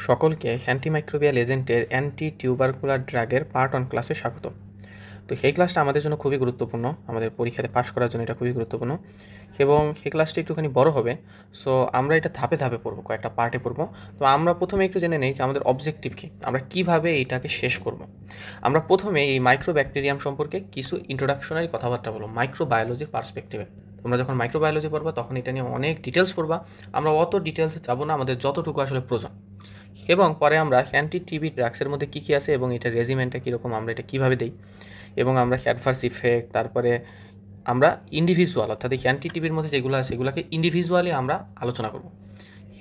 সকলকে অ্যান্টিমাইক্রোবিয়াল এজেন্টের anti tubercular ড্রাগের পার্ট 1 ক্লাসে স্বাগতম। তো সেই ক্লাসটা আমাদের জন্য খুবই গুরুত্বপূর্ণ, আমাদের পরীক্ষাতে পাস করার জন্য এটা খুবই গুরুত্বপূর্ণ এবং সেই ক্লাসটা একটুখানি বড় হবে। সো আমরা এটা ধাপে ধাপে পড়বো, কয়েকটা পার্টে পড়বো। তো আমরা প্রথমে একটু জেনে নেই যে আমাদের অবজেক্টিভ কী, আমরা কীভাবে এইটাকে শেষ করব। আমরা প্রথমে এই মাইক্রোব্যাকটেরিয়াম সম্পর্কে কিছু ইন্ট্রোডাকশনারি কথাবার্তা বলবো মাইক্রোবায়োলজির পার্সপেক্টিভে। তোমরা যখন মাইক্রোবায়োলজি পড়বা তখন এটা নিয়ে অনেক ডিটেলস পড়বা। আমরা অত ডিটেলসে যাবো না, আমাদের যতটুকু আসলে প্রয়োজন। এবং পরে আমরা অ্যান্টি টিবি ড্রাগসের মধ্যে কী কী আছে এবং এটার রেজিমেন্টটা কীরকম, আমরা এটা কীভাবে দিই, এবং আমরা অ্যাডভার্স ইফেক্ট, তারপরে আমরা ইন্ডিভিজুয়াল অর্থাৎ এই অ্যান্টি টিবির মধ্যে যেগুলো আছে সেগুলোকে ইন্ডিভিজুয়ালি আমরা আলোচনা করব।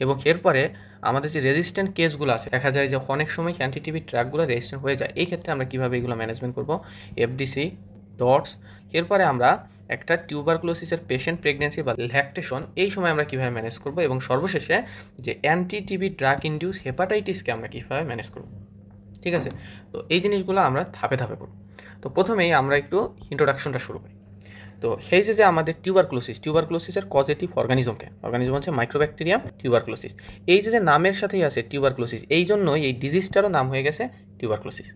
এবং এরপরে আমাদের যে রেজিস্ট্যান্ট কেসগুলো আছে, দেখা যায় যে অনেক সময় অ্যান্টি টিবি ড্রাগগুলো রেজিস্ট্যান্ট হয়ে যায়। এই ক্ষেত্রে আমরা কীভাবে এগুলো ম্যানেজমেন্ট করব, এফডিসি, ডটস। এরপরে আমরা একটা টিউবারকুলোসিসের পেশেন্ট প্রেগনেন্সি বা ল্যাকটেশন, এই সময় আমরা কীভাবে ম্যানেজ করব, এবং সর্বশেষে যে অ্যান্টি টিবি ড্রাগ ইনডিউস হেপাটাইটিসকে আমরা কীভাবে ম্যানেজ করব। ঠিক আছে, তো এই জিনিসগুলো আমরা ধাপে ধাপে করব। তো প্রথমেই আমরা একটু ইন্ট্রোডাকশনটা শুরু করি। তো সেই যে আমাদের টিউবারকুলোসিসের কজেটিভ অর্গানিজম হচ্ছে মাইক্রোব্যাকটেরিয়াম টিউবারকুলোসিস। এই যে নামের সাথেই আছে টিউবারকুলোসিস, এই জন্যই এই ডিজিজটারও নাম হয়ে গেছে টিউবারকুলোসিস।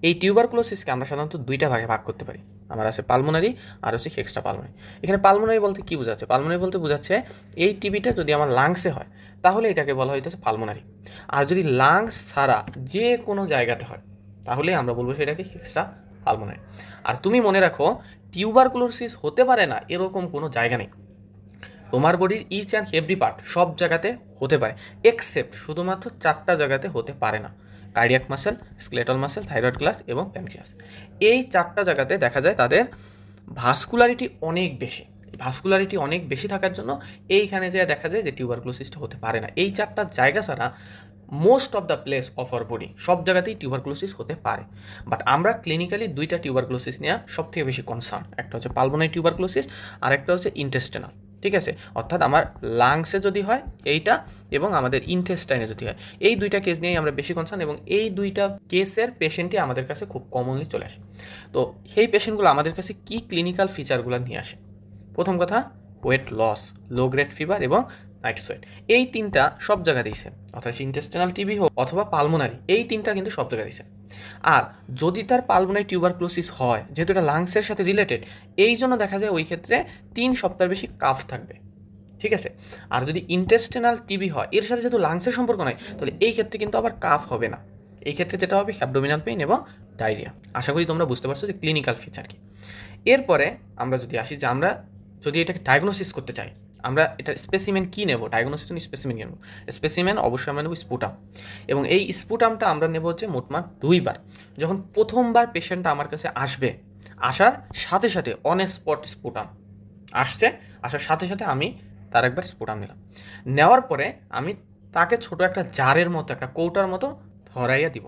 এই টিউবারকুলোসিসকে আমরা সাধারণত দুইটা ভাগে ভাগ করতে পারি। আমার আছে পালমোনারি আর হচ্ছে এক্সট্রা পালমোনারি। এখানে পালমোনারি বলতে কী বোঝাচ্ছে? পালমোনারি বলতে বোঝাচ্ছে এই টিবিটা যদি আমার লাংসে হয় তাহলে এটাকে বলা হইতেছে পালমোনারি। আর যদি লাংস ছাড়া যে কোনো জায়গাতে হয় তাহলে আমরা বলবো সেটাকে এক্সট্রা পালমোনারি। আর তুমি মনে রাখো, টিউবারকুলোসিস হতে পারে না এরকম কোনো জায়গা নেই। তোমার বডির ইচ অ্যান্ড এভরি পার্ট সব জায়গাতে হতে পারে, এক্সেপ্ট শুধুমাত্র 4টা জায়গাতে হতে পারে না: cardiac muscle, skeletal muscle, thyroid gland এবং প্যানক্রিয়াস। এই 4টা জায়গাতে দেখা যায় তাদের ভাস্কুলারিটি অনেক বেশি থাকার জন্য এইখানে যে দেখা যায় যে টিউবারকুলোসিসটা হতে পারে না। এই 4টা জায়গা ছাড়া most of the place of our body সব জায়গাতেই টিউবারকুলোসিস হতে পারে। বাট আমরা ক্লিনিক্যালি দুইটা টিউবারকুলোসিস নিয়ে সবথেকে বেশি কনসার্ন, একটা হচ্ছে পালমোনারি টিউবারকুলোসিস আর একটা হচ্ছে ইন্টেস্টিনাল। ঠিক আছে, অর্থাৎ আমার লাংসে যদি হয় এইটা এবং আমাদের ইন্টেস্টাইনে যদি হয়, এই দুইটা কেস নিয়েই আমরা বেশি কনসার্ন, এবং এই দুইটা কেসের পেশেন্টই আমাদের কাছে খুব কমনলি চলে আসে। তো সেই পেশেন্টগুলো আমাদের কাছে কী ক্লিনিক্যাল ফিচারগুলো নিয়ে আসে? প্রথম কথা, weight loss, low grade fever এবং নাইট সোয়েট। এই তিনটা সব জায়গা দিয়েছে, অর্থাৎ ইন্টেস্টিনাল টিবি হোক অথবা পালমোনারি, এই তিনটা কিন্তু সব জায়গায় দিয়েছে। আর যদি তার পালমোনারি টিউবারকুলোসিস হয়, যেহেতু এটা লাংসের সাথে রিলেটেড, এই জন্য দেখা যায় ওই ক্ষেত্রে 3 সপ্তাহের বেশি কাফ থাকবে। ঠিক আছে, আর যদি ইন্টেস্টিনাল টিবি হয়, এর সাথে যেহেতু লাংসের সম্পর্ক নয়, তাহলে এই ক্ষেত্রে কিন্তু আবার কাফ হবে না। এই ক্ষেত্রে যেটা হবে অ্যাবডোমিনাল পেইন এবং ডায়রিয়া। আশা করি তোমরা বুঝতে পারছো যে ক্লিনিক্যাল ফিচার কি। এরপরে আমরা যদি আসি যে আমরা যদি এটাকে ডায়াগনোসিস করতে চাই, আমরা এটা স্পেসিমেন কী নেব? ডায়াগনোসিস জন্য স্পেসিমেন কী নেব? স্পেসিমেন অবশ্যই আমরা নেব স্পুটাম, এবং এই স্পুটামটা আমরা নেব হচ্ছে মোটমাট 2বার। যখন প্রথমবার পেশেন্টটা আমার কাছে আসবে, আসার সাথে সাথে অন স্পট স্পুটাম আসার সাথে সাথে আমি তার একবার স্পুটাম নিলাম। নেওয়ার পরে আমি তাকে ছোট একটা জারের মতো, একটা কৌটার মতো ধরাইয়া দিব।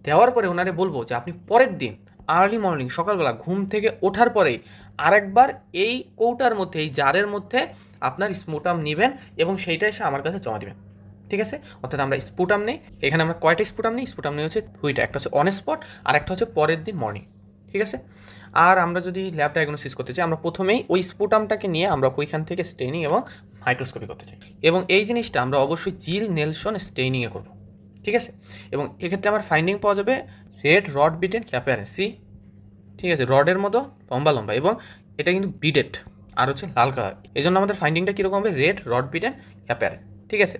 দেওয়ার পরে ওনারে বলবো যে আপনি পরের দিন আর্লি মর্নিং সকালবেলা ঘুম থেকে ওঠার পরেই আরেকবার এই কৌটার মধ্যে, এই জারের মধ্যে আপনার স্পুটাম নেবেন এবং সেইটা এসে আমার কাছে জমা দেবেন। ঠিক আছে, অর্থাৎ আমরা স্পুটাম নেই। এখানে আমরা কয়টা স্পুটাম নেই? স্পুটাম নেই হচ্ছে 2টা, একটা হচ্ছে অন স্পট আর একটা হচ্ছে পরের দিন মর্নিং। ঠিক আছে, আর আমরা যদি ল্যাব ডায়াগনোসিস করতে চাই, আমরা প্রথমেই ওই স্পুটামটাকে নিয়ে আমরা ওইখান থেকে স্টেইনিং এবং মাইক্রোস্কোপি করতে চাই, এবং এই জিনিসটা আমরা অবশ্যই জিল নেলসন স্টেইনিংয়ে করব। ঠিক আছে, এবং এক্ষেত্রে আমার ফাইন্ডিং পাওয়া যাবে রেড রড বিটেন অ্যাপিয়ারেন্স। ঠিক আছে, রডের মতো লম্বা লম্বা, এবং এটা কিন্তু বিডেড আর হচ্ছে লাল কালার। এই জন্য আমাদের ফাইন্ডিংটা কীরকম হবে? Red rod beaten appearance. ঠিক আছে,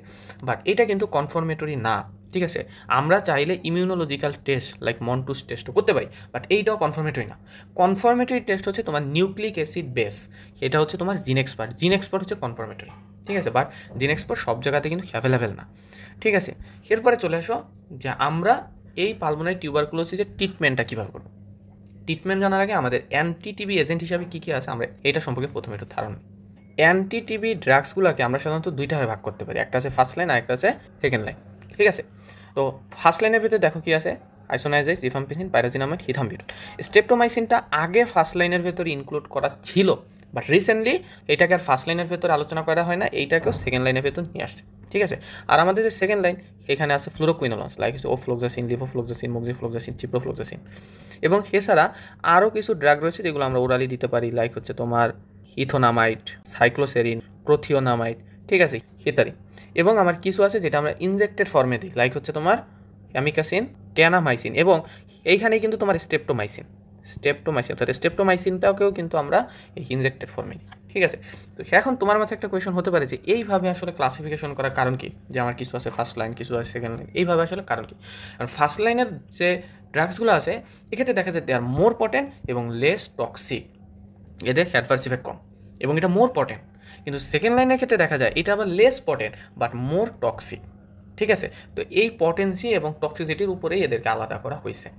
বাট এটা কিন্তু কনফার্মেটরি না। ঠিক আছে, আমরা চাইলে ইমিউনোলজিক্যাল টেস্ট লাইক মন্টুস টেস্টও করতে পারি, বাট এইটাও কনফার্মেটরি না। কনফার্মেটরি টেস্ট হচ্ছে তোমার নিউক্লিক অ্যাসিড বেস, এটা হচ্ছে তোমার জিনএক্সপার্ট হচ্ছে কনফার্মেটরি। ঠিক আছে, বাট জিনএক্সপার্ট সব জায়গাতে কিন্তু অ্যাভেলেবেল না। ঠিক আছে, এরপরে চলে আসো যে আমরা এই পালমোনারি টিউবারকুলোসিসের ট্রিটমেন্টটা কীভাবে করবো। ট্রিটমেন্ট জানার আগে আমাদের অ্যান্টি টিবি এজেন্ট হিসাবে কী কী আছে আমরা এটা সম্পর্কে প্রথমে একটু ধারণা। অ্যান্টি টিবি ড্রাগসগুলোকে আমরা সাধারণত দুইটাভাবে ভাগ করতে পারি, একটা আছে ফার্স্ট লাইন আর একটা আছে সেকেন্ড লাইন। ঠিক আছে, তো ফার্স্ট লাইনের ভিতরে দেখো কী আছে: আইসোনাইজাইড, রিফাম্পিসিন, পাইরাজিনামাইড, হিথাম্বিউটাল। স্ট্রেপ্টোমাইসিনটা আগে ফার্স্ট লাইনের ভেতরে ইনক্লুড করা ছিল, বাট রিসেন্টলি এটাকে আর ফার্স্ট লাইনের ভেতরে আলোচনা করা হয় না, এইটাকেও সেকেন্ড লাইনের ভেতর নিয়ে আসছে। ঠিক আছে, আর আমাদের যে সেকেন্ড লাইন, এখানে আছে ফ্লুরোকুইনোলন্স লাইক ওফ্লোক্সাসিন, লিভোফ্লোক্সাসিন, মোক্সিফ্লোক্সাসিন, চিপ্রোফ্লোক্সাসিন, এবং এছাড়া আরও কিছু ড্রাগ রয়েছে যেগুলো আমরা ওরালি দিতে পারি, লাইক হচ্ছে তোমার ইথোনামাইড, সাইক্লোসেরিন, প্রোথিওনামাইড, ঠিক আছে, ইত্যাদি। এবং আমার কিছু আছে যেটা আমরা ইনজেক্টেড ফর্মে দিই, লাইক হচ্ছে তোমার অ্যামিকাসিন, ক্যানামাইসিন, এবং এইখানে কিন্তু তোমার স্টেপ্টোমাইসিন অর্থাৎ স্টেপ্টোমাইসিনটাকেও কিন্তু আমরা এই ইনজেক্টেড ফর্মে দিই। ঠিক আছে, তো এখন তোমার মাথায় একটা কোয়েশন হতে পারে যে এইভাবে আসলে ক্লাসিফিকেশন করার কারণ কি, যে আমার কিছু আছে ফার্স্ট লাইন, কিছু আছে সেকেন্ড লাইন, এইভাবে আসলে কারণ কি? কারণ ফার্স্ট লাইনের যে ড্রাগসগুলো আছে এক্ষেত্রে দেখা যায় দে আর মোর পটেন্ট এবং লেস টক্সিক, এদের অ্যাডভার্স ইফেক্ট কম এবং এটা মোর পটেন্ট। কিন্তু সেকেন্ড লাইনের ক্ষেত্রে দেখা যায় এটা আবার less potent but more toxic. ঠিক আছে, তো এই পটেন্সি এবং টক্সিসিটির উপরেই এদেরকে আলাদা করা হয়েছে।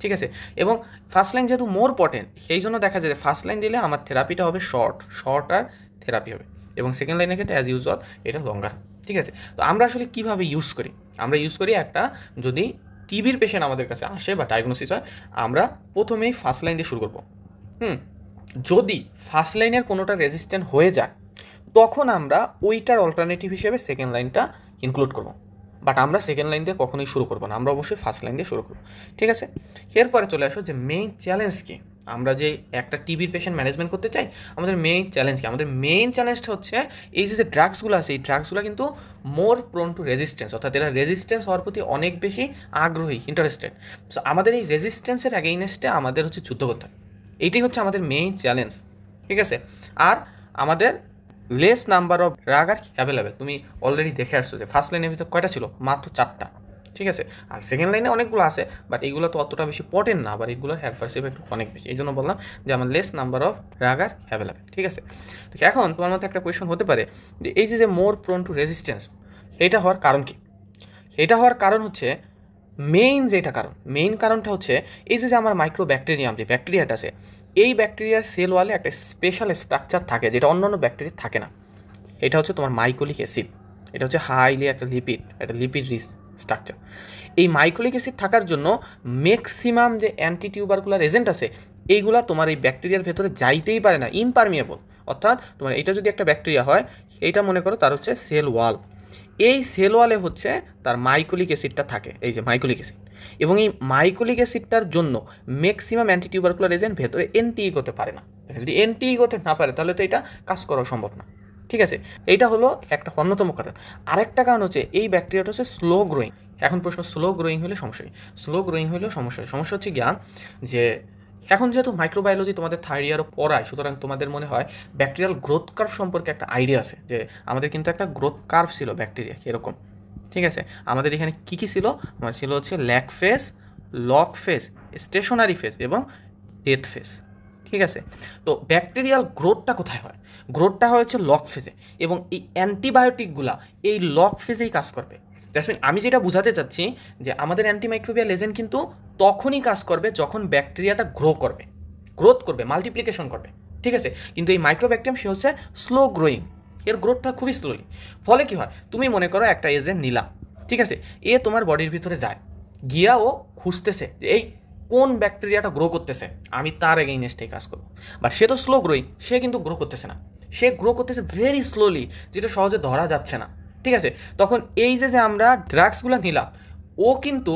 ঠিক আছে, এবং ফার্স্ট লাইন যেহেতু মোর পটেন্ট সেই জন্য দেখা যায় যে ফার্স্ট লাইন দিলে আমার থেরাপিটা হবে শর্ট আর থেরাপি হবে, এবং সেকেন্ড লাইনের ক্ষেত্রে অ্যাজ ইউজুয়াল এটা লঙ্গার। ঠিক আছে, তো আমরা আসলে কীভাবে ইউজ করি? আমরা ইউজ করি একটা, যদি টিবির পেশেন্ট আমাদের কাছে আসে বা ডায়াগনোসিস হয়, আমরা প্রথমেই ফার্স্ট লাইন দিয়ে শুরু করবো। যদি ফার্স্ট লাইনের কোনোটা রেজিস্ট্যান্ট হয়ে যায় তখন আমরা ওইটার অল্টারনেটিভ হিসেবে সেকেন্ড লাইনটা ইনক্লুড করব, বাট আমরা সেকেন্ড লাইন দিয়ে কখনোই শুরু করবো না, আমরা অবশ্যই ফার্স্ট লাইন দিয়ে শুরু করবো। ঠিক আছে, এরপরে চলে আসো যে মেইন চ্যালেঞ্জ কী। আমরা যে একটা টিবির পেশেন্ট ম্যানেজমেন্ট করতে চাই, আমাদের মেইন চ্যালেঞ্জ কী? আমাদের মেইন চ্যালেঞ্জটা হচ্ছে এই যে ড্রাগসগুলো আছে, এই ড্রাগসগুলো কিন্তু মোর প্রোন টু রেজিস্ট্যান্স, অর্থাৎ এরা রেজিস্ট্যান্স হওয়ার প্রতি অনেক বেশি আগ্রহী, ইন্টারেস্টেড। সো আমাদের এই রেজিস্ট্যান্সের অ্যাগেইনস্টে আমাদের হচ্ছে যুদ্ধ করতে হয়, এইটাই হচ্ছে আমাদের মেইন চ্যালেঞ্জ। ঠিক আছে, আর আমাদের less number of drug are available, তুমি অলরেডি দেখে আসছো যে ফার্স্ট লাইনের ভিতরে কয়টা ছিল? মাত্র 4টা। ঠিক আছে, আর সেকেন্ড লাইনে অনেকগুলো আছে, বাট এইগুলো তো অতটা বেশি পটেন্ট না, আবার এইগুলোর অ্যাডভার্স ইফেক্ট অনেক বেশি। এই জন্য বললাম যে আমার less number of drug are available. ঠিক আছে, তো এখন তোমার মধ্যে একটা কোয়েশন হতে পারে যে এই যে মোর প্রোন টু রেজিস্ট্যান্স, এটা হওয়ার কারণ কি? এটা হওয়ার কারণ হচ্ছে মেইন কারণটা হচ্ছে এই যে আমার মাইক্রোব্যাকটেরিয়াম, যে ব্যাকটেরিয়াটা আছে, এই ব্যাকটেরিয়ার সেল ওয়ালে একটা স্পেশাল স্ট্রাকচার থাকে যেটা অন্যান্য ব্যাকটেরিয়া থাকে না। এটা হচ্ছে তোমার মাইকোলিক অ্যাসিড, এটা হচ্ছে হাইলি একটা লিপিড রিচ স্ট্রাকচার। এই মাইকোলিক অ্যাসিড থাকার জন্য ম্যাক্সিমাম যে অ্যান্টিটিউবারকুলার এজেন্ট আছে এইগুলা তোমার এই ব্যাকটেরিয়ার ভেতরে যাইতেই পারে না, ইমপারমিয়েবল। অর্থাৎ তোমার এটা যদি একটা ব্যাকটেরিয়া হয়, এইটা মনে করো তার হচ্ছে সেল ওয়াল, এই সেল ওয়ালে হচ্ছে তার মাইকোলিক অ্যাসিডটা থাকে, এই যে মাইকোলিক অ্যাসিড, এবং এই মাইকোলিক অ্যাসিডটার জন্য ম্যাক্সিমাম অ্যান্টিটিউবারকুলার এজেন্ট ভেতরে এন্টি করতে পারে না। যদি এন্টি করতে না পারে তাহলে তো এটা কাজ করা সম্ভব না। ঠিক আছে, এইটা হলো একটা অন্যতম কারণ। আরেকটা কারণ হচ্ছে এই ব্যাকটেরিয়াটা হচ্ছে স্লো গ্রোয়িং। এখন প্রশ্ন, স্লো গ্রোয়িং হলে সমস্যা নেই, স্লো গ্রোয়িং হলেও সমস্যা হচ্ছে গিয়া যে এখন যেহেতু মাইক্রোবায়োলজি তোমাদের থার্ড ইয়ারও পড়ায়, সুতরাং তোমাদের মনে হয় ব্যাকটেরিয়াল গ্রোথ কার্ভ সম্পর্কে একটা আইডিয়া আছে, যে আমাদের কিন্তু একটা গ্রোথ কার্ভ ছিল ব্যাকটেরিয়া এরকম। ঠিক আছে, আমাদের এখানে কী কী ছিল? আমার ছিল হচ্ছে lag phase, log phase, stationary phase এবং ডেথ ফেজ। ঠিক আছে, তো ব্যাকটেরিয়াল গ্রোথটা কোথায় হয়? গ্রোথটা হচ্ছে লগ ফেজে, এবং এই অ্যান্টিবায়োটিকগুলা এই লগ ফেজেই কাজ করবে। দ্যাটস মিন আমি যেটা বোঝাতে চাচ্ছি যে আমাদের অ্যান্টিমাইক্রোবিয়াল এজেন্ট কিন্তু তখনই কাজ করবে যখন ব্যাকটেরিয়াটা গ্রোথ করবে, মাল্টিপ্লিকেশন করবে। ঠিক আছে, কিন্তু এই মাইক্রোব্যাকটেরিয়াম সে হচ্ছে স্লো গ্রোয়িং, এর গ্রোথটা খুবই স্লোলি। ফলে কী হয়, তুমি মনে করো একটা এজেন্ট নিলা, ঠিক আছে, এ তোমার বডির ভিতরে যায়, গিয়া ও খুঁজতেছে যে এই কোন ব্যাকটেরিয়াটা গ্রো করতেছে, আমি তার এগেইনস্টেই কাজ করবো। বাট সে তো স্লো গ্রোয়িং, সে কিন্তু গ্রো করতেছে না, সে গ্রো করতেছে ভেরি স্লোলি, যেটা সহজে ধরা যাচ্ছে না। ঠিক আছে, তখন এই যে আমরা ড্রাগসগুলো নিলাম, ও কিন্তু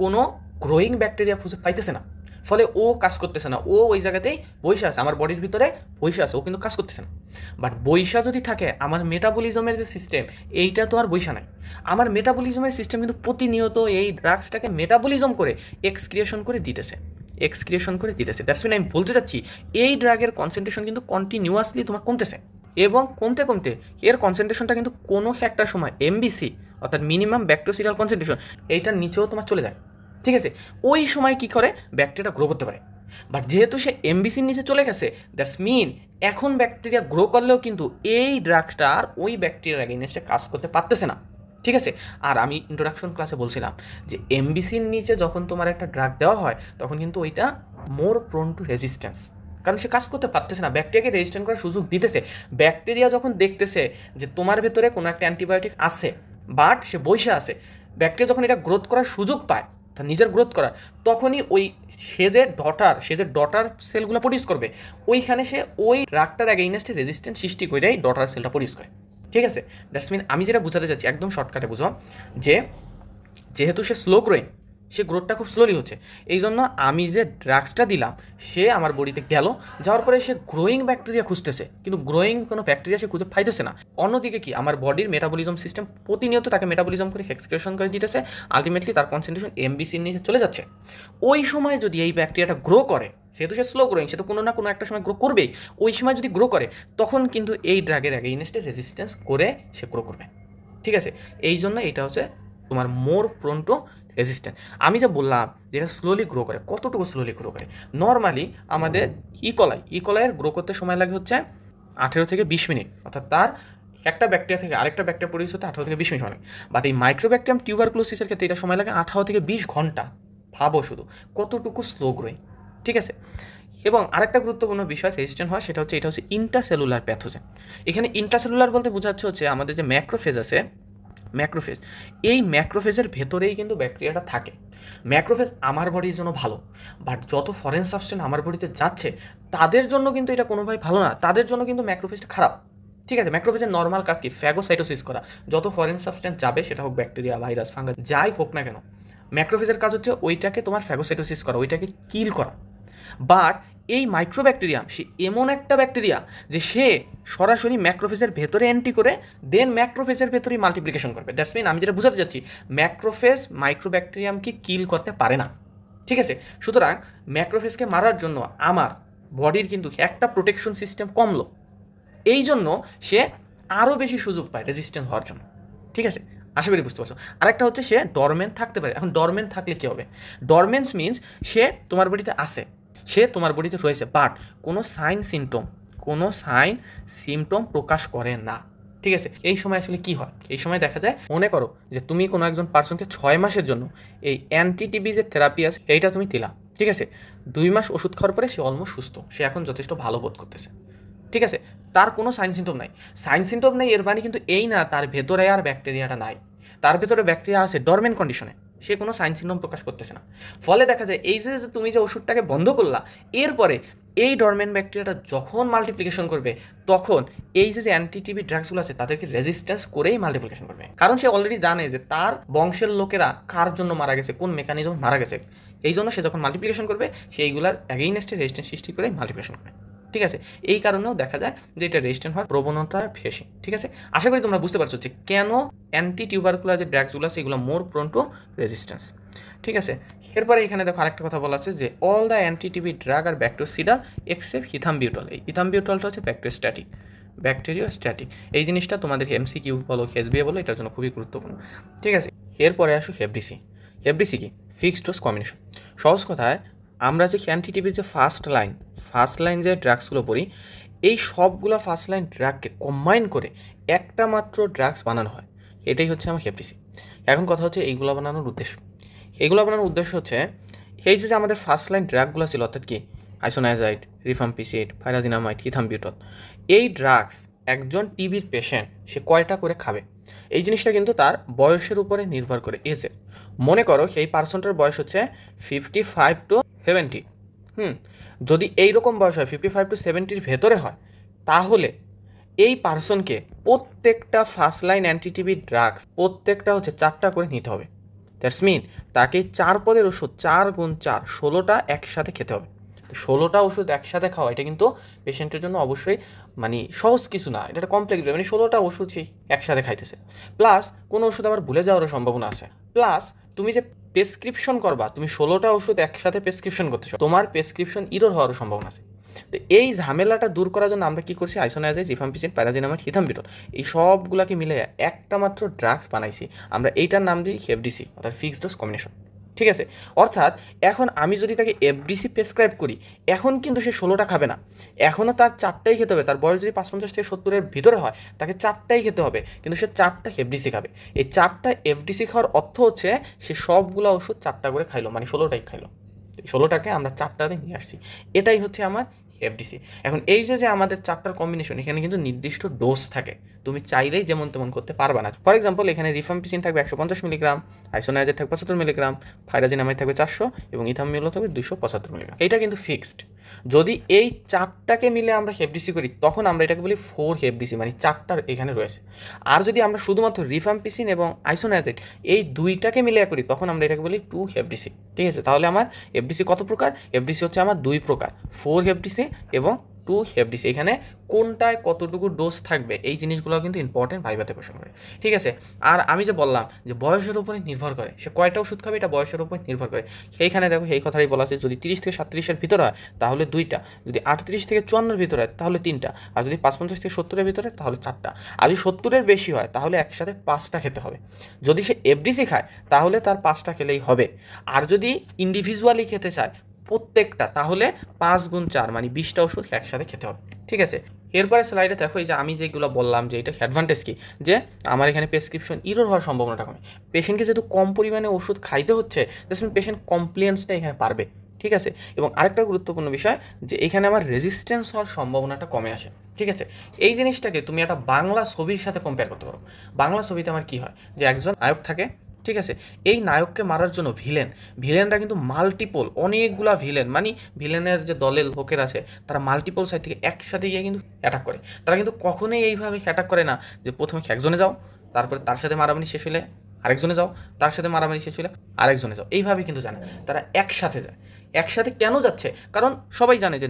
কোনো গ্রোয়িং ব্যাকটেরিয়া খুঁজে পাইতেছে না, ফলে ও কাজ করতেছে না, ও ওই জায়গাতেই বৈশা আছে, আমার বডির ভিতরে বৈশা আছে, ও কিন্তু কাজ করতেছে না। বাট বৈশা যদি থাকে, আমার মেটাবলিজমের যে সিস্টেম এইটা তো আর বৈশা নাই, আমার মেটাবলিজমের সিস্টেম কিন্তু প্রতিনিয়ত এই ড্রাগসটাকে মেটাবলিজম করে এক্সক্রিয়েশন করে দিতেছে। দ্যাটস মিন আমি বলতে চাচ্ছি এই ড্রাগের কনসেন্ট্রেশন কিন্তু কন্টিনিউয়াসলি তোমার কমতেছে, এবং কমতে এর কনসেন্ট্রেশনটা কিন্তু কোনো একটা সময় এমবিসি অর্থাৎ মিনিমাম ব্যাকটেরিয়াল কনসেন্ট্রেশন এইটার নিচেও তোমার চলে যায়। ঠিক আছে, ওই সময় কি করে ব্যাকটেরিয়া গ্রো করতে পারে। বাট যেহেতু সে এমবিসির নিচে চলে গেছে, দ্যাটস মিন এখন ব্যাকটেরিয়া গ্রো করলেও কিন্তু এই ড্রাগটা আর ওই ব্যাকটেরিয়ার এগেইনস্টে কাজ করতে পারতেছে না। ঠিক আছে, আর আমি ইন্ট্রোডাকশন ক্লাসে বলছিলাম যে এমবিসির নিচে যখন তোমার একটা ড্রাগ দেওয়া হয় তখন কিন্তু ওইটা মোর প্রোন টু রেজিস্ট্যান্স, কারণ সে কাজ করতে পারতেছে না, ব্যাকটেরিয়াকে রেজিস্ট্যান্ট করার সুযোগ দিতেছে। ব্যাকটেরিয়া যখন দেখতেছে যে তোমার ভেতরে কোনো একটা অ্যান্টিবায়োটিক আছে বাট সে বৈশা আছে, ব্যাকটেরিয়া যখন এটা গ্রোথ করার সুযোগ পায়, তার নিজের গ্রোথ করার, তখনই ওই সে যে ডটার সেলগুলো প্রডিউস করবে, ওইখানে সে ওই ড্রাগটার এগেইনস্টে রেজিস্ট্যান্স সৃষ্টি করে এই ডটার সেলটা প্রডিউস করে। ঠিক আছে, দ্যাটস মিন আমি যেটা বোঝাতে চাচ্ছি একদম শর্টকাটে বুঝো, যে যেহেতু সে স্লো গ্রোয়িং, সে গ্রোথটা খুব স্লোলি হচ্ছে। এই জন্য আমি যে ড্রাগসটা দিলাম সে আমার বডিতে গেল, যাওয়ার পরে সে গ্রোয়িং ব্যাকটেরিয়া খুঁজতেছে, কিন্তু গ্রোয়িং কোনো ব্যাকটেরিয়া সে খুঁজে পাইতেছে না। অন্যদিকে কি, আমার বডির মেটাবলিজম সিস্টেম প্রতিনিয়ত তাকে মেটাবলিজম করে এক্সক্রিশন করে দিতেছে, আলটিমেটলি তার কনসেন্ট্রেশন এমবিসির নিচে চলে যাচ্ছে। ওই সময় যদি এই ব্যাকটেরিয়াটা গ্রো করে, যেহেতু সে স্লো গ্রোয়িং, সে তো কোনো না কোনো একটা সময় গ্রো করবেই, ওই সময় যদি গ্রো করে তখন কিন্তু এই ড্রাগের অ্যাগেইনস্টে রেজিস্ট্যান্স করে সে গ্রো করবে। ঠিক আছে, এই জন্য এটা হচ্ছে তোমার মোর প্রোন টু রেজিস্ট্যান্স। আমি যা বললাম যেটা স্লোলি গ্রো করে, কতটুকু স্লোলি গ্রো করে, নর্মালি আমাদের ইকলাইয়ের গ্রো করতে সময় লাগে হচ্ছে 18 থেকে 20 মিনিট, অর্থাৎ তার একটা ব্যাকটেরিয়া থেকে আরেকটা ব্যাকটেরিয়া প্রডিউস হতে 18 থেকে 20 মিনিট সময় লাগে। বাট এই মাইক্রোব্যাকটেরিয়াম টিউবারকুলোসিসের ক্ষেত্রে এটা সময় লাগে 18 থেকে 20 ঘন্টা। ভাবো শুধু কতটুকু স্লো গ্রোয়িং। ঠিক আছে, এবং আরেকটা গুরুত্বপূর্ণ বিষয় রেজিস্ট্যান্ট হয়, সেটা হচ্ছে এটা হচ্ছে ইন্টারসেলুলার প্যাথোজেন। এখানে ইন্টারসেলুলার বলতে বোঝাচ্ছে হচ্ছে আমাদের যে ম্যাক্রোফেজ আছে, ম্যাক্রোফেজ, এই ম্যাক্রোফেজের ভেতরেই কিন্তু ব্যাকটেরিয়াটা থাকে। ম্যাক্রোফেজ আমার বডির জন্য ভালো, বাট যত ফরেন সাবস্টেন্স আমার বডিতে যাচ্ছে তাদের জন্য কিন্তু এটা কোনোভাবে ভালো না, তাদের জন্য কিন্তু ম্যাক্রোফেজটা খারাপ। ঠিক আছে, ম্যাক্রোফেজের নর্মাল কাজ কি, ফ্যাগোসাইটোসিস করা। যত ফরেন সাবস্টেন্স যাবে, সেটা হোক ব্যাকটেরিয়া, ভাইরাস, ফাঙ্গাস, যাই হোক না কেন, ম্যাক্রোফেজের কাজ হচ্ছে ওইটাকে তোমার ফ্যাগোসাইটোসিস করা, ওইটাকে কিল করা। বাট এই মাইক্রোব্যাকটেরিয়াম সে এমন একটা ব্যাকটেরিয়া যে সে সরাসরি ম্যাক্রোফেজের ভেতরে এন্ট্রি করে দেন ম্যাক্রোফেজের ভেতরেই মাল্টিপ্লিকেশন করবে। দ্যাটস মিন আমি যেটা বোঝাতে চাচ্ছি, ম্যাক্রোফেজ মাইক্রোব্যাকটেরিয়ামকে কিল করতে পারে না। ঠিক আছে, সুতরাং ম্যাক্রোফেজকে মারার জন্য আমার বডির কিন্তু একটা প্রোটেকশন সিস্টেম কমলো, এই জন্য সে আরও বেশি সুযোগ পায় রেজিস্ট্যান্ট হওয়ার জন্য। ঠিক আছে, আশা করি বুঝতে পারছো। আরেকটা হচ্ছে সে ডরমেন্ট থাকতে পারে। এখন ডরমেন্ট থাকলে কী হবে, ডরমেন্স মিনস সে তোমার বডিতে আসে, সে তোমার বডিতে রয়েছে, বাট কোনো সাইন সিমটম প্রকাশ করে না। ঠিক আছে, এই সময় আসলে কি হয়, এই সময় দেখা যায়, মনে করো যে তুমি কোনো একজন পার্সনকে 6 মাসের জন্য এই অ্যান্টিটিবি যে থেরাপি আছে এইটা তুমি দিলা। ঠিক আছে, 2 মাস ওষুধ খাওয়ার পরে সে অলমোস্ট সুস্থ, সে এখন যথেষ্ট ভালো বোধ করতেছে। ঠিক আছে, তার কোনো সাইন সিমটম নাই, এর মানে কিন্তু এই না তার ভেতরে আর ব্যাকটেরিয়াটা নাই, তার ভেতরে ব্যাকটেরিয়া আছে ডরমেন্ট কন্ডিশনে, সে কোনো সাইন সিমটম প্রকাশ করতেছে না। ফলে দেখা যায় এই যে তুমি যে ওষুধটাকে বন্ধ করলা, এরপরে এই ডরমেন্ট ব্যাকটেরিয়াটা যখন মাল্টিপ্লিকেশন করবে, তখন এই যে অ্যান্টিটিবি ড্রাগসগুলো আছে তাদেরকে রেজিস্ট্যান্স করেই মাল্টিপ্লিকেশন করবে। কারণ সে অলরেডি জানে যে তার বংশের লোকেরা কার জন্য মারা গেছে, কোন মেকানিজম মারা গেছে। এই জন্য সে যখন মাল্টিপ্লিকেশন করবে, সেইগুলার অ্যাগেইনস্টে রেজিস্ট্যান্স সৃষ্টি করে মাল্টিপ্লিকেশন করবে। ঠিক আছে, এই কারণেও দেখা যায় যে এটা রেজিস্ট্যান্ট হওয়ার প্রবণতা বেশি। ঠিক আছে, আশা করি তোমরা বুঝতে পারছো যে কেন অ্যান্টি টিউবারকুলার যে ড্রাগসগুলো আছে এগুলো মোর প্রোন টু রেজিস্ট্যান্স। ঠিক আছে, এরপরে এখানে দেখো আরেকটা কথা বলা আছে যে অল দ্য অ্যান্টিটিবি ড্রাগ আর ব্যাকটেরিওসিডাল এক্সেপ্ট ইথামবিউটল। এই ইথামবিউটলটা হচ্ছে ব্যাকটেরিওস্ট্যাটিক। এই জিনিসটা তোমাদের এমসিকিউ বলো, এসবিএ বলো, এটার জন্য খুবই গুরুত্বপূর্ণ। ঠিক আছে, এরপরে আসো এফডিসি। এফডিসি কি, ফিক্সড ডোজ কম্বিনেশন। সহজ কথায় আমরা যে অ্যান্টিটিভির যে ফার্স্ট লাইন যে ড্রাগসগুলো পড়ি, এই সবগুলো ফার্স্ট লাইন ড্রাগকে কম্বাইন করে একটা মাত্র ড্রাগস বানানো হয়, এটাই হচ্ছে আমার এফডিসি। এখন কথা হচ্ছে এইগুলো বানানোর উদ্দেশ্য হচ্ছে এই যে আমাদের ফার্স্ট লাইন ড্রাগগুলো ছিল, অর্থাৎ কি আইসোনাইজাইড, রিফাম্পিসিড, ফাইরাজিনামাইড, ইথামবিউটল, এই ড্রাগস একজন টিবির পেশেন্ট সে কয়টা করে খাবে, এই জিনিসটা কিন্তু তার বয়সের উপরে নির্ভর করে। এজে মনে করো সেই পার্সনটার বয়স হচ্ছে 55 to 70। যদি এইরকম বয়স হয় 55 to 70-র ভেতরে হয়, তাহলে এই পার্সনকে প্রত্যেকটা ফার্স্ট লাইন অ্যান্টিটিবি ড্রাগস প্রত্যেকটা হচ্ছে 4টা করে নিতে হবে। দ্যাটস মিন তাকে 4 পদের ওষুধ 4 গুণ 4 16টা একসাথে খেতে হবে। 16টা ওষুধ একসাথে খাওয়া এটা কিন্তু পেশেন্টের জন্য অবশ্যই মানে সহজ কিছু না, এটা একটা কমপ্লেক্স, মানে 16টা ওষুধ সেই একসাথে খাইতেছে, প্লাস কোনো ওষুধ আবার ভুলে যাওয়ারও সম্ভাবনা আছে, প্লাস তুমি যে প্রেসক্রিপশন করবা, তুমি 16টা ওষুধ একসাথে প্রেসক্রিপশন করতেছো, তোমার প্রেসক্রিপশন ইরর হওয়ারও সম্ভাবনা আছে। তো এই ঝামেলাটা দূর করার জন্য আমরা কী করছি, আইসোনাইজাইড, রিফাম্পিসিন, প্যারাজিনামাইড, ইথামবিউটল, এই সবগুলোকে মিলে একটা মাত্র ড্রাগস বানাইছি আমরা, এইটার নাম দিই এফডিসি, অর্থাৎ ফিক্সড ডোজ কম্বিনেশন। ঠিক আছে, অর্থাৎ এখন আমি যদি তাকে এফডিসি প্রেসক্রাইব করি, এখন কিন্তু সে 16টা খাবে না, এখনও তার 4টাই খেতে হবে। তার বয়স যদি 55 থেকে 70-এর ভিতরে হয়, তাকে 4টাই খেতে হবে, কিন্তু সে 4টা এফডিসি খাবে। এই 4টা এফডিসি খাওয়ার অর্থ হচ্ছে সে সবগুলো ওষুধ 4টা করে খাইলো, মানে 16টাই খাইলো। 16টাকে আমরা 4টাতে নিয়ে আসছি, এটাই হচ্ছে আমার এফডিসি। এখন এই যে আমাদের 4টার কম্বিনেশন, এখানে কিন্তু নির্দিষ্ট ডোজ থাকে, তুমি চাইলেই যেমন তেমন করতে পারবে না। ফর এক্সাম্পল এখানে রিফাম্পিসিন থাকবে 150 মিলিগ্রাম, আইসোনাইজেট থাকবে 75 মিলিগ্রাম, ফাইরাজিনামাইড থাকবে 400 এবং ইথামিউলো থাকবে 275 মিলিগ্রাম। এটা কিন্তু ফিক্সড। যদি এই 4টাকে মিলে আমরা এফডিসি করি তখন আমরা এটাকে বলি 4 এফডিসি, মানে 4টার এখানে রয়েছে। আর যদি আমরা শুধুমাত্র রিফাম্পিসিন এবং আইসোনাইজেট এই 2টাকে মিলে করি তখন আমরা এটাকে বলি 2 এফডিসি। ঠিক আছে, তাহলে আমার এফডিসি কত প্রকার? এফডিসি হচ্ছে আমার 2 প্রকার, 4 এফডিসি এবং 2 এফডিসি। এখানে কোনটায় কতটুকু ডোজ থাকবে এই জিনিসগুলো কিন্তু ইম্পর্টেন্ট ভাইভাতে কোশ্চেন করে। ঠিক আছে, আর আমি যে বললাম যে বয়সের উপরে নির্ভর করে সে কয়টা ওষুধ খাবে, এটা বয়সের উপর নির্ভর করে। সেইখানে দেখো এই কথাটাই বলা আছে, যদি 30 থেকে 37-এর ভিতরে হয় তাহলে 2টা, যদি 38 থেকে 54-এর ভিতরে হয় তাহলে 3টা, আর যদি 55 থেকে 70-এর ভিতরে তাহলে 4টা, আর যদি 70-এর বেশি হয় তাহলে একসাথে 5টা খেতে হবে। যদি সে এফডিসি খায় তাহলে তার 5টা খেলেই হবে। আর যদি ইন্ডিভিজুয়ালি খেতে চায় প্রত্যেকটা, তাহলে 5 গুণ 4 মানে 20টা ওষুধ একসাথে খেতে হবে। ঠিক আছে, এরপরে স্লাইডে দেখো এই যে আমি যেগুলো বললাম যে এটা অ্যাডভান্টেজ কি, যে আমার এখানে প্রেসক্রিপশন ইরর হওয়ার সম্ভাবনাটা কমে। পেশেন্টকে যেহেতু কম পরিমাণে ওষুধ খাইতে হচ্ছে, পেশেন্ট কমপ্লেন্সটা এখানে পারবে। ঠিক আছে, এবং আরেকটা গুরুত্বপূর্ণ বিষয় যে এখানে আমার রেজিস্ট্যান্স হওয়ার সম্ভাবনাটা কমে আসে। ঠিক আছে, এই জিনিসটাকে তুমি একটা বাংলা ছবির সাথে কম্পেয়ার করতে পারো। বাংলা ছবিতে আমার কী হয়, যে একজন নায়ক থাকে, ঠিক আছে, এই নায়ককে মারার জন্য ভিলেনরা কিন্তু মাল্টিপল, অনেকগুলা ভিলেন, মানে ভিলেনের যে দলের লোকের আছে তারা মাল্টিপল সাইড থেকে একসাথে গিয়ে কিন্তু অ্যাটাক করে। তারা কিন্তু কখনোই এইভাবে অ্যাটাক করে না যে প্রথমে একজনে যাও, তারপরে তার সাথে মারামারি শেষ হলে আরেকজনে যাও, তার সাথে মারামারি শেষ হলে আরেকজনে যাও, এইভাবে কিন্তু জানে তারা একসাথে যায়। একসাথে কেন যাচ্ছে? কারণ সবাই জানে যে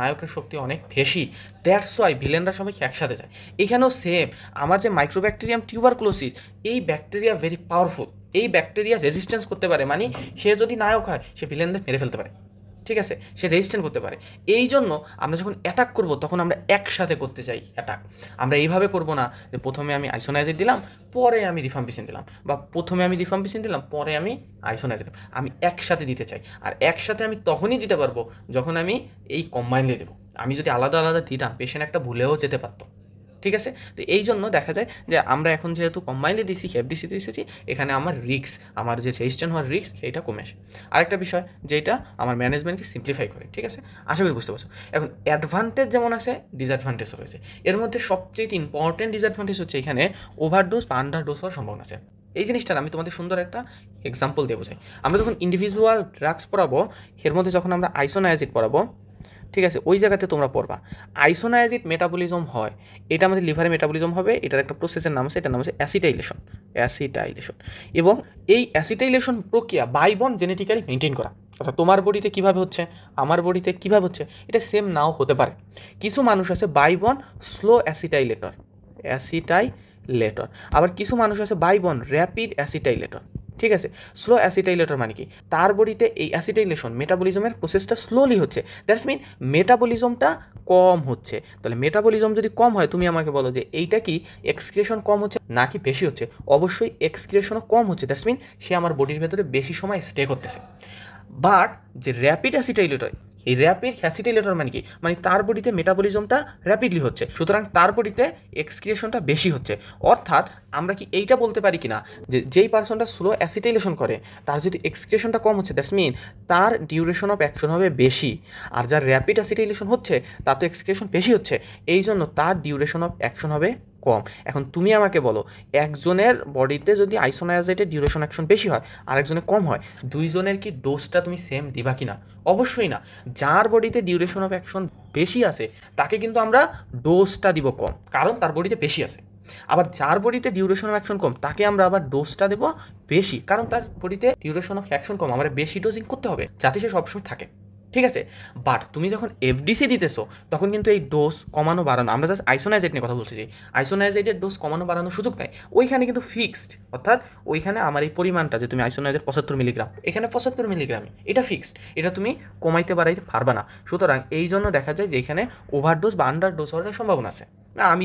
নায়কের শক্তি অনেক বেশি, দ্যাটস ওয়াই ভিলেনরা সবাই একসাথে যায়। এখানেও সেম, আমার যে মাইক্রোব্যাকটেরিয়াম টিউবারকুলোসিস, এই ব্যাকটেরিয়া ভেরি পাওয়ারফুল, এই ব্যাকটেরিয়া রেজিস্ট্যান্স করতে পারে, মানে সে যদি নায়ক হয় সে ভিলেনদের মেরে ফেলতে পারে। ঠিক আছে, সে রেজিস্ট্যান্ট করতে পারে। এই জন্য আমরা যখন অ্যাটাক করব তখন আমরা একসাথে করতে চাই অ্যাটাক। আমরা এইভাবে করব না যে প্রথমে আমি আইসোনাইজেট দিলাম পরে আমি রিফাম্পিসিন দিলাম, বা প্রথমে আমি রিফাম্পিসিন দিলাম পরে আমি আইসোনাইজেট দিলাম। আমি একসাথে দিতে চাই, আর একসাথে আমি তখনই দিতে পারবো যখন আমি এই কম্বাইনলি দেবো। আমি যদি আলাদা আলাদা দিতাম পেশেন্ট একটা ভুলেও যেতে পারতো। ঠিক আছে, তো এই জন্য দেখা যায় যে আমরা এখন যেহেতু কম্বাইনলি দিছি, এফডিসিতে দিয়েছি, এখানে আমার রিস্ক, আমার যে রেজিস্ট্যান্ট হওয়ার রিস্ক সেইটা কমে আসে। আরেকটা বিষয় যেটা আমার ম্যানেজমেন্টকে সিম্পলিফাই করে। ঠিক আছে, আশা করি বুঝতে পারছো। এখন অ্যাডভান্টেজ যেমন আছে, ডিসঅ্যাডভান্টেজও রয়েছে। এর মধ্যে সবচেয়ে ইম্পর্টেন্ট ডিসঅ্যাডভান্টেজ হচ্ছে এখানে ওভারডোজ বা আন্ডারডোজ হওয়ার সম্ভাবনা আছে। এই জিনিসটার আমি তোমাদের সুন্দর একটা এক্সাম্পল দিয়ে বোঝাই। আমরা যখন ইন্ডিভিজুয়াল ড্রাগস পড়াবো, এর মধ্যে যখন আমরা আইসোনায়াজিড পড়াবো, ঠিক আছে, ওই জায়গাতে তোমরা পড়বা আইসোনায়াজিড মেটাবলিজম হয়, এটা আমাদের লিভারে মেটাবলিজম হবে, এটার একটা প্রসেসের নাম আছে, এটার নাম আছে অ্যাসিটাইলেশন। এবং এই অ্যাসিটাইলেশন প্রক্রিয়া বাই বন জেনেটিক্যালি মেনটেন করা, অর্থাৎ তোমার বডিতে কীভাবে হচ্ছে আমার বডিতে কীভাবে হচ্ছে এটা সেম নাও হতে পারে। কিছু মানুষ আছে বাই বন স্লো অ্যাসিটাইলেটর, আবার কিছু মানুষ আছে বাই বন র্যাপিড অ্যাসিটাইলেটর। ঠিক আছে, স্লো অ্যাসিটাইলেটর মানে কি, তার বডিতে এই অ্যাসিটাইলেশন মেটাবলিজমের প্রসেসটা স্লোলি হচ্ছে, দ্যাটস মিন মেটাবলিজমটা কম হচ্ছে। তাহলে মেটাবলিজম যদি কম হয়, তুমি আমাকে বলো যে এইটা কি এক্সক্রিয়েশন কম হচ্ছে নাকি বেশি হচ্ছে? অবশ্যই এক্সক্রিয়েশনও কম হচ্ছে, দ্যাটস মিন সে আমার বডির ভেতরে বেশি সময় স্টে করতেছে। বাট যে র্যাপিড অ্যাসিটাইলেটর, এই র্যাপিড অ্যাসিটাইলেটর মানে কি, মানে তার বডিতে মেটাবলিজমটা র্যাপিডলি হচ্ছে, সুতরাং তার বডিতে এক্সক্রিয়েশনটা বেশি হচ্ছে। অর্থাৎ আমরা কি এইটা বলতে পারি কি না যে যেই পার্সনটা স্লো অ্যাসিটাইলেশন করে তার যদি এক্সক্রিয়েশনটা কম হচ্ছে, দ্যাটস মিন তার ডিউরেশন অফ অ্যাকশন হবে বেশি, আর যার র্যাপিড অ্যাসিটাইলেশন হচ্ছে তার তো এক্সক্রিয়েশন বেশি হচ্ছে, এই জন্য তার ডিউরেশন অফ অ্যাকশন হবে কম। এখন তুমি আমাকে বলো, একজনের বডিতে যদি আইসোনায়াজিডের ডিউরেশন অ্যাকশন বেশি হয় আরেকজনের কম হয়, দুইজনের কি ডোজটা তুমি সেম দিবা কি না? অবশ্যই না। যার বডিতে ডিউরেশন অফ অ্যাকশন বেশি আছে তাকে কিন্তু আমরা ডোজটা দিব কম, কারণ তার বডিতে বেশি আছে। আবার যার বডিতে ডিউরেশন অফ অ্যাকশন কম তাকে আমরা আবার ডোজটা দেবো বেশি, কারণ তার বডিতে ডিউরেশন অফ অ্যাকশন কম, আমরা বেশি ডোজিং করতে হবে যাতে সে সবসময় থাকে। ঠিক আছে, বাট তুমি যখন এফডিসি দিতেছো তখন কিন্তু এই ডোজ কমানো বাড়ানো, আমরা জাস্ট আইসোনাইজেট নিয়ে কথা বলতে চাই, আইসোনাইজেটের ডোজ কমানো বাড়ানোর সুযোগ নাই, ওইখানে কিন্তু ফিক্সড। অর্থাৎ ওইখানে আমার এই পরিমাণটা যে তুমি আইসোনাইজেট 75 মিলিগ্রাম, এখানে 75 মিলিগ্রামই, এটা ফিক্সড, এটা তুমি কমাইতে বাড়াইতে পারবে না। সুতরাং এই জন্য দেখা যায় যে এখানে ওভারডোজ বা আন্ডারডোজ হওয়ার সম্ভাবনা আছে। না আমি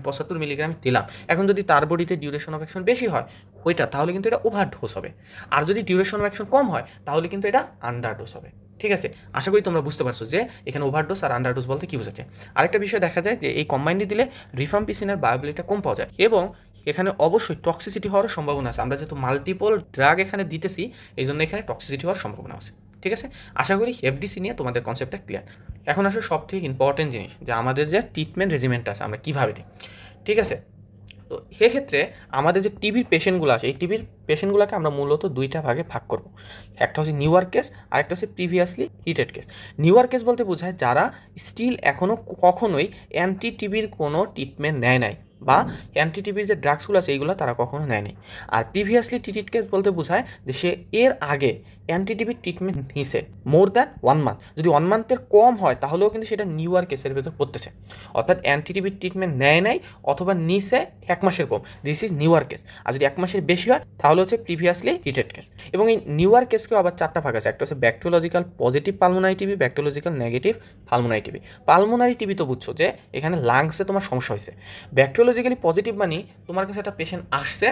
75 মিলিগ্রাম দিলাম, এখন যদি তার বডিতে ডিউরেশন অফ অ্যাকশন বেশি হয় ওইটা, তাহলে কিন্তু এটা ওভারডোজ হবে, আর যদি ডিউরেশন অফ অ্যাকশন কম হয় তাহলে কিন্তু এটা আন্ডারডোজ হবে। ঠিক আছে, আশা করি তোমরা বুঝতে পারছো যে এখানে ওভারডোজ আর আন্ডারডোজ বলতে কী বোঝাচ্ছে। আরেকটা বিষয় দেখা যায় যে এই কম্বাইন্ডলি দিলে রিফাম্পিসিনের বায়োবিলিটিটা কম পাওয়া যায়, এবং এখানে অবশ্যই টক্সিসিটি হওয়ার সম্ভাবনা আছে। আমরা যেহেতু মাল্টিপল ড্রাগ এখানে দিতেছি এই জন্য এখানে টক্সিসিটি হওয়ার সম্ভাবনা আছে। ঠিক আছে, আশা করি এফডিসি নিয়ে তোমাদের কনসেপ্টটা ক্লিয়ার। এখন আসলে সবথেকে ইম্পর্টেন্ট জিনিস যে আমাদের যে ট্রিটমেন্ট রেজিমেন্ট আছে আমরা কীভাবে দিই, ঠিক আছে। তো সেক্ষেত্রে আমাদের যে টিবির পেশেন্টগুলো আছে এই টিবির পেশেন্টগুলোকে আমরা মূলত দুইটা ভাগে ভাগ করব। একটা হচ্ছে নিউয়ার কেস আর একটা হচ্ছে previously heated case. Newer case বলতে বোঝায় যারা স্টিল এখনও কখনোই অ্যান্টি টিবির কোনো ট্রিটমেন্ট নেয় নাই বা অ্যান্টি টিবির যে ড্রাগসগুলো আছে এইগুলো তারা কখনো নেয়নি। আর প্রিভিয়াসলি ট্রিটেড কেস বলতে বোঝায় যে সে এর আগে অ্যান্টি টিবির ট্রিটমেন্ট নিছে মোর দ্যান 1 মান্থ। যদি 1 মান্থের কম হয় তাহলেও কিন্তু সেটা নিউয়ার কেসের ভেতর পড়তেছে, অর্থাৎ অ্যান্টি টিবির ট্রিটমেন্ট নেয় নাই অথবা নিছে 1 মাসের কম, দিস ইজ নিউয়ার কেস। আর যদি 1 মাসের বেশি হয় তাহলে হচ্ছে প্রিভিয়াসলি ট্রিটেড কেস। এবং এই নিউয়ার কেসকেও আবার 4টা ভাগ আছে, একটা হচ্ছে bacteriological positive pulmonary TB, bacteriological negative pulmonary TB. Pulmonary TB তো বুঝছো যে এখানে লাংসে তোমার সমস্যা হয়েছে। ব্যাকটেরিওলজিক্যালি পজিটিভ মানে তোমার কাছে একটা পেশেন্ট আসছে,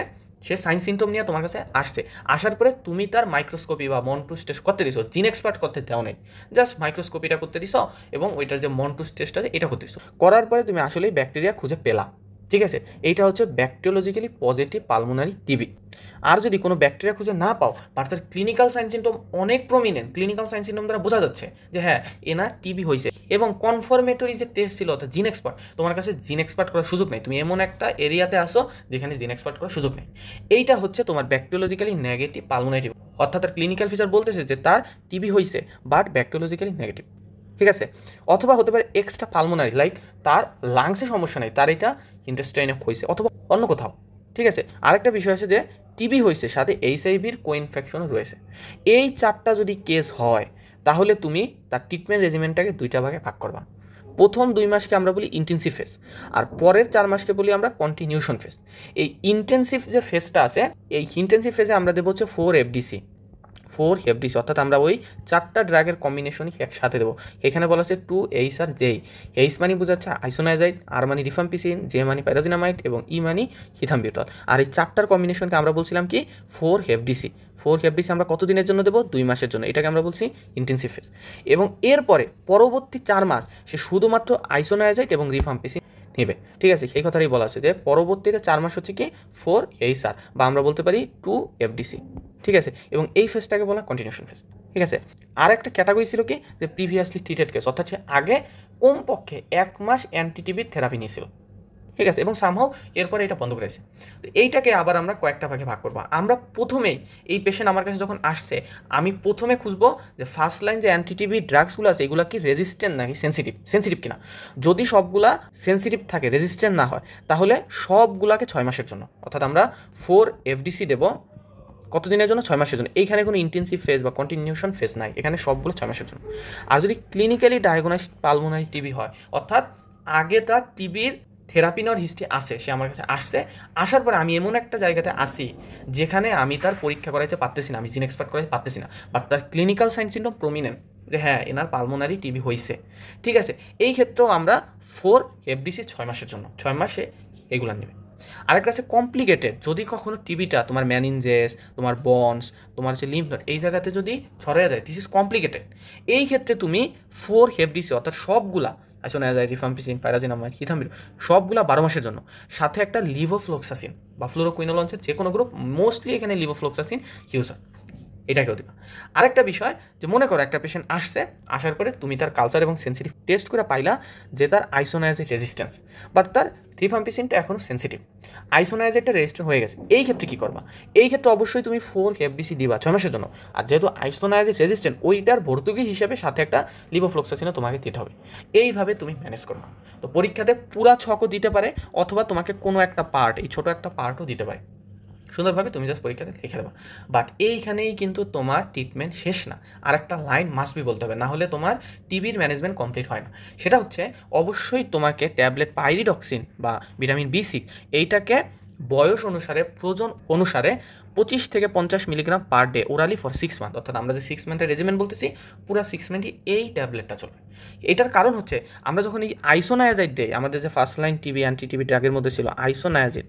সে সাইন সিমটম নিয়ে তোমার কাছে আসছে, আসার পরে তুমি তার মাইক্রোস্কোপি বা মন্টুস টেস্ট করতে দিছো, জিন এক্সপার্ট করতে দেও নেই, জাস্ট মাইক্রোস্কোপিটা করতে দিছো এবং ওইটার যে মন্টুস টেস্ট আছে এটা করতে দিছো, করার পরে তুমি আসলেই ব্যাকটেরিয়া খুঁজে পেলা, ঠিক আছে। এইটা হচ্ছে ব্যাকটেরিওলজিক্যালি পজিটিভ পালমোনারি টিবি। আর যদি কোনো ব্যাকটেরিয়া খুঁজে না পাও বাট তার ক্লিনিক্যাল সাইন সিমটম অনেক প্রমিনেন্ট, ক্লিনিক্যাল সাইন সিমটম দ্বারা বোঝা যাচ্ছে যে হ্যাঁ এনার টিবি হয়েছে এবং কনফার্মেটরি যে টেস্ট ছিল অর্থাৎ জিন এক্সপার্ট, তোমার কাছে জিন এক্সপার্ট করার সুযোগ নেই, তুমি এমন একটা এরিয়াতে আসো যেখানে জিন এক্সপার্ট করার সুযোগ নেই। এইটা হচ্ছে তোমার ব্যাকটেরিওলজিক্যালি নেগেটিভ পালমোনারি টিবি, অর্থাৎ তার ক্লিনিক্যাল ফিচার বলতেছে যে তার টিবি হয়েছে বাট ব্যাকটেরিওলজিক্যালি নেগেটিভ, ঠিক আছে। অথবা হতে পারে এক্সট্রা পালমোনারি, লাইক তার লাংসে সমস্যা নেই, তার এটা ইন্টেস্টাইনে হয়েছে অথবা অন্য কোথাও, ঠিক আছে। আরেকটা বিষয় আছে যে টিবি হয়েছে সাথে এইচআইভির কো ইনফেকশনও রয়েছে। এই 4টা যদি কেস হয় তাহলে তুমি তার ট্রিটমেন্ট রেজিমেন্টটাকে 2টা ভাগে ভাগ করবা। প্রথম 2 মাসকে আমরা বলি ইন্টেন্সিভ ফেজ আর পরের 4 মাসকে বলি আমরা কন্টিনিউশন ফেজ। এই ইন্টেন্সিভ যে ফেজটা আছে এই ইন্টেন্সিভ ফেজে আমরা দেবো হচ্ছে 4 এফডিসি, অর্থাৎ আমরা ওই 4টা ড্রাগের কম্বিনেশনই একসাথে দেবো। এখানে বলা হচ্ছে 2 এইচ আর জেই। এইচ মানে বোঝাচ্ছে আইসোনায়াজাইড, আর মানে রিফাম্পিসিন, জে মানে প্যারাজিনামাইড এবং ই মানে হিথাম্বিউটল। আর এই 4টার কম্বিনেশনকে আমরা বলছিলাম কি 4 এফডিসি। আমরা কতদিনের জন্য দেবো? 2 মাসের জন্য। এটাকে আমরা বলছি ইন্টেন্সিভ ফেজ। এবং এরপরে পরবর্তী 4 মাস সে শুধুমাত্র আইসোনায়াজাইড এবং রিফাম্পিসিন নেবে, ঠিক আছে। সেই কথাটাই বলা আছে যে পরবর্তীতে 4 মাস হচ্ছে কি 4 এইচআর বা আমরা বলতে পারি 2 এফডিসি, ঠিক আছে। এবং এই ফেজটাকে বলা কন্টিনিউশন ফেজ, ঠিক আছে। আর একটা ক্যাটাগরি ছিল কি যে প্রিভিয়াসলি ট্রিটেড কেস, অর্থাৎ সে আগে কমপক্ষে 1 মাস অ্যান্টিটিবির থেরাপি নিয়েছিল, ঠিক আছে, এবং সামহাও এরপরে এটা বন্ধ করেছে। তো এইটাকে আবার আমরা কয়েকটা ভাগে ভাগ করবো। আমরা প্রথমেই এই পেশেন্ট আমার কাছে যখন আসছে আমি প্রথমে খুঁজবো যে ফার্স্ট লাইন যে অ্যান্টিটিবি ড্রাগসগুলো আছে এগুলো কি রেজিস্ট্যান্ট নাকি সেন্সিটিভ কিনা। যদি সবগুলা সেন্সিটিভ থাকে, রেজিস্ট্যান্ট না হয়, তাহলে সবগুলাকে 6 মাসের জন্য, অর্থাৎ আমরা 4 এফডিসি দেবো। কতদিনের জন্য? 6 মাসের জন্য। এইখানে কোনো ইন্টেন্সিভ ফেজ বা কন্টিনিউশন ফেজ নাই, এখানে সবগুলো 6 মাসের জন্য। আর যদি ক্লিনিক্যালি ডায়াগনাইজড পালমোনারি টিবি হয়, অর্থাৎ আগে তার টিবির থেরাপি নেওয়ার হিস্ট্রি আছে, সে আমার কাছে আসছে, আসার পরে আমি এমন একটা জায়গাতে আসি যেখানে আমি তার পরীক্ষা করাইতে পারতেছি না, আমি জিন এক্সপার্ট করাইতে পারতেছি না, বাট তার ক্লিনিক্যাল সাইন সিমটম প্রমিনেন্ট যে হ্যাঁ এনার পালমোনারি টিবি হয়েছে, ঠিক আছে। এই ক্ষেত্রেও আমরা 4 এফডিসি 6 মাসের জন্য, 6 মাসে এগুলো নেবে। আরেকটা আছে কমপ্লিকেটেড, যদি কখনো টিবিটা তোমার ম্যানিনজেস, তোমার বনস, তোমার হচ্ছে লিম্ফ নোড এই জায়গাতে যদি ছড়িয়ে যায়, দিস ইজ কমপ্লিকেটেড। এই ক্ষেত্রে তুমি 4 এফডিসি অর্থাৎ সবগুলা আইসোনায়াজাইড, রিফাম্পিসিন, প্যারাজিনামাইড, হিথাম্বিউটল সবগুলা 12 মাসের জন্য, সাথে একটা লিভোফ্লক্সাসিন বা ফ্লোরোকুইনোলনের যে কোনো গ্রুপ, মোস্টলি এখানে লিভোফ্লক্সাসিন ইউজ হয়, এটাকেও দিবা। আরেকটা বিষয় যে মনে করো একটা পেশেন্ট আসছে, আসার পরে তুমি তার কালচার এবং সেন্সিটিভ টেস্ট করে পাইলা যে তার আইসোনায়াজাইড রেজিস্ট্যান্স, বাট তার রিফাম্পিসিনটা এখনও সেন্সিটিভ, আইসোনায়াজাইডটা রেজিস্ট্যান্ট হয়ে গেছে। এই ক্ষেত্রে কী করবা? এই ক্ষেত্রে অবশ্যই তুমি 4 এফডিসি দিবা 6 মাসের জন্য। আর যেহেতু আইসোনায়াজাইড রেজিস্ট্যান্ট, ওইটার ভর্তুকি হিসেবে সাথে একটা লিভোফ্লক্সাসিনও তোমাকে দিতে হবে। এইভাবে তুমি ম্যানেজ করবা। তো পরীক্ষাতে পুরা ছকও দিতে পারে অথবা তোমাকে কোনো একটা পার্ট, এই ছোটো একটা পার্টও দিতে পারে, সুন্দরভাবে তুমি জাস্ট পরীক্ষাতে লিখে দেবা। বাট এইখানেই কিন্তু তোমার ট্রিটমেন্ট শেষ না, আর একটা লাইন মাস্ট বি বলতে হবে, না হলে তোমার টিবির ম্যানেজমেন্ট কমপ্লিট হয় না। সেটা হচ্ছে অবশ্যই তোমাকে ট্যাবলেট পাইরিডক্সিন বা ভিটামিন B6 এইটাকে বয়স অনুসারে, প্রয়োজন অনুসারে 25 থেকে 50 milligram per day orally for 6 month, অর্থাৎ আমরা যে 6 মান্থের রেজিমেন্ট বলতেছি পুরো 6 মান্থই এই ট্যাবলেটটা চলবে। এটার কারণ হচ্ছে আমরা যখন এই আইসোনায়াজাইড দেই, আমাদের যে first line TB anti TB ড্রাগের মধ্যে ছিল আইসোনায়াজিড,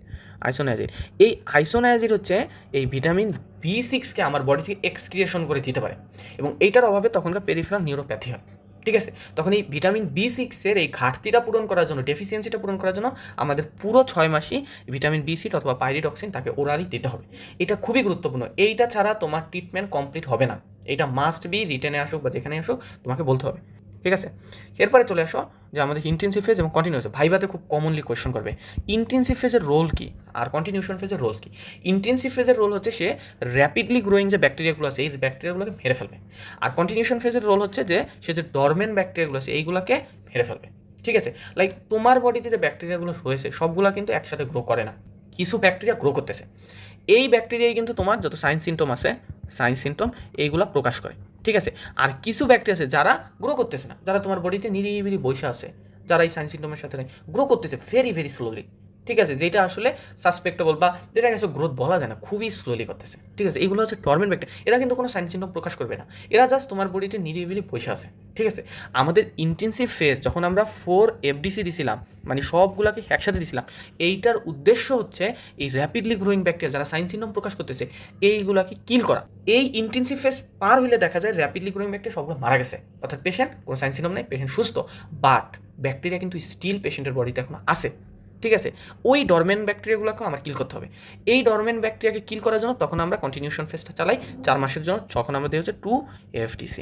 এই আইসোনায়াজিড হচ্ছে এই ভিটামিন B6কে আমার বডি থেকে এক্সক্রিয়েশন করে দিতে পারে, এবং এইটার অভাবে তখনকার পেরিফেরাল নিউরোপ্যাথি হয়, ঠিক আছে। তখন এই ভিটামিন B6-এর এই ঘাটতিটা পূরণ করার জন্য, ডেফিসিয়েন্সিটা পূরণ করার জন্য আমাদের পুরো 6 মাসই ভিটামিন B6 অথবা পাইরিডক্সিন তাকে ওরালি দিতে হবে। এটা খুবই গুরুত্বপূর্ণ, এইটা ছাড়া তোমার ট্রিটমেন্ট কমপ্লিট হবে না, এটা মাস্ট বি, রিটেনে আসুক বা যেখানে আসুক তোমাকে বলতে হবে, ঠিক আছে। এরপরে চলে আসো যে আমাদের ইন্টেন্সিভ ফেজ এবং কন্টিনিউয়াস। ভাইভাতে খুব কমনলি কোয়েশ্চন করবে ইন্টেন্সিভ ফেজের রোল কী আর কন্টিনিউশন ফেজের রোল কী। ইন্টেন্সিভ ফেজের রোল হচ্ছে সে র্যাপিডলি গ্রোয়িং যে ব্যাকটেরিয়াগুলো আছে এই ব্যাকটেরিয়াগুলোকে মেরে ফেলবে, আর কন্টিনিউশন ফেজের রোল হচ্ছে যে সে যে ডরমেন্ট ব্যাকটেরিয়াগুলো আছে এইগুলোকে মেরে ফেলবে, ঠিক আছে। লাইক তোমার বডিতে যে ব্যাকটেরিয়াগুলো রয়েছে সবগুলো কিন্তু একসাথে গ্রো করে না, কিছু ব্যাকটেরিয়া গ্রো করতেছে। এই ব্যাকটেরিয়াই কিন্তু তোমার যত সাইন সিমটম আছে, সাইন সিমটম এইগুলো প্রকাশ করে, ঠিক আছে। আর কিছু ব্যাকটেরিয়া আছে যারা গ্রো করতেছে না, যারা তোমার বডিতে নিরিবিলি বসে আছে, যারা এই সাইন সিমটমের সাথে গ্রো করতেছে ভেরি ভেরি স্লোলি, ঠিক আছে, যেটা আসলে সাসপেক্টেবল বা যেটা কাছে গ্রোথ বলা যায় না, খুবই স্লোলি করতেছে, ঠিক আছে। এইগুলো হচ্ছে ডরমেন্ট ব্যাকটেরিয়া, এরা কিন্তু কোনো সাইন সিমটম প্রকাশ করবে না, এরা জাস্ট তোমার বডিতে নিরিবিলি বসে আছে, ঠিক আছে। আমাদের ইন্টেন্সিভ ফেজ যখন আমরা 4 FDC দিছিলাম, মানে সবগুলোকে একসাথে দিছিলাম, এইটার উদ্দেশ্য হচ্ছে এই র্যাপিডলি গ্রোয়িং ব্যাকটেরিয়া যারা সাইন সিমটম প্রকাশ করতেছে এইগুলাকে কিল করা। এই ইন্টেন্সিভ ফেজ পার হলে দেখা যায় র্যাপিডলি গ্রোয়িং ব্যাকটেরিয়া সবগুলো মারা গেছে, অর্থাৎ পেশেন্ট কোনো সাইন সিমটম নেই, পেশেন্ট সুস্থ, বাট ব্যাকটেরিয়া কিন্তু স্টিল পেশেন্টের বডিতে এখন আসে, ঠিক আছে। ওই ডরমেন্ট ব্যাকটেরিয়াগুলোকেও আমার কিল করতে হবে। এই ডরমেন্ট ব্যাকটেরিয়াকে কিল করার জন্য তখন আমরা কন্টিনিউশন ফেজটা চালাই 4 মাসের জন্য, তখন আমাদের হচ্ছে 2 FDC,